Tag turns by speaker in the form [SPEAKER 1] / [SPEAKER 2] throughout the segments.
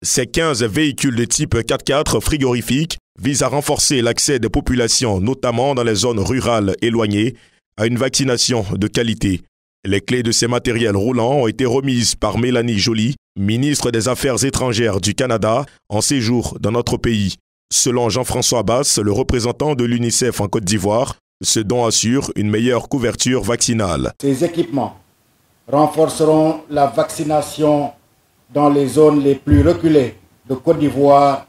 [SPEAKER 1] Ces 15 véhicules de type 4x4 frigorifique visent à renforcer l'accès des populations, notamment dans les zones rurales éloignées, à une vaccination de qualité. Les clés de ces matériels roulants ont été remises par Mélanie Joly, ministre des Affaires étrangères du Canada, en séjour dans notre pays. Selon Jean-François Basse, le représentant de l'UNICEF en Côte d'Ivoire, ce don assure une meilleure couverture vaccinale.
[SPEAKER 2] Ces équipements renforceront la vaccination dans les zones les plus reculées de Côte d'Ivoire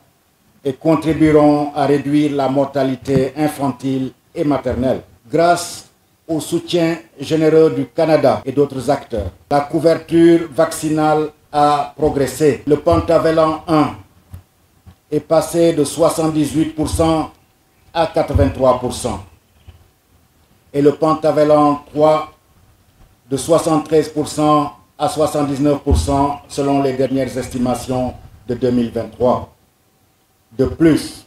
[SPEAKER 2] et contribueront à réduire la mortalité infantile et maternelle. Grâce au soutien généreux du Canada et d'autres acteurs, la couverture vaccinale a progressé. Le pentavalent 1 est passé de 78% à 83%. Et le pentavalent 3 de 73% à 79% selon les dernières estimations de 2023. De plus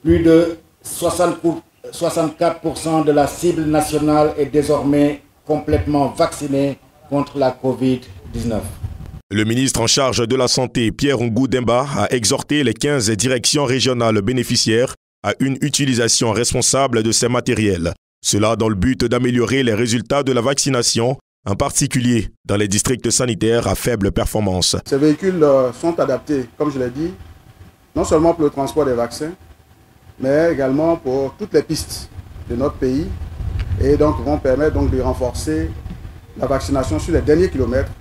[SPEAKER 2] de 64% de la cible nationale est désormais complètement vaccinée contre la COVID-19.
[SPEAKER 1] Le ministre en charge de la Santé, Pierre Ngou Demba, a exhorté les 15 directions régionales bénéficiaires à une utilisation responsable de ces matériels. Cela dans le but d'améliorer les résultats de la vaccination, en particulier dans les districts sanitaires à faible performance.
[SPEAKER 3] Ces véhicules sont adaptés, comme je l'ai dit, non seulement pour le transport des vaccins, mais également pour toutes les pistes de notre pays et donc vont permettre de renforcer la vaccination sur les derniers kilomètres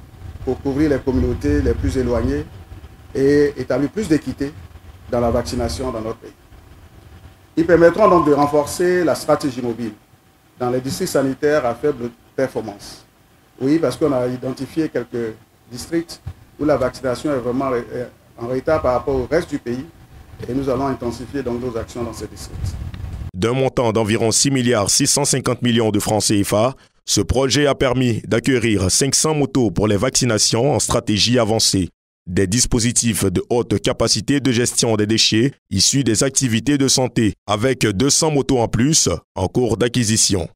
[SPEAKER 3] pour couvrir les communautés les plus éloignées et établir plus d'équité dans la vaccination dans notre pays. Ils permettront donc de renforcer la stratégie mobile dans les districts sanitaires à faible performance. Oui, parce qu'on a identifié quelques districts où la vaccination est vraiment en retard par rapport au reste du pays et nous allons intensifier donc nos actions dans ces districts.
[SPEAKER 1] D'un montant d'environ 6,650 milliards de francs CFA, ce projet a permis d'acquérir 500 motos pour les vaccinations en stratégie avancée. Des dispositifs de haute capacité de gestion des déchets issus des activités de santé, avec 200 motos en plus en cours d'acquisition.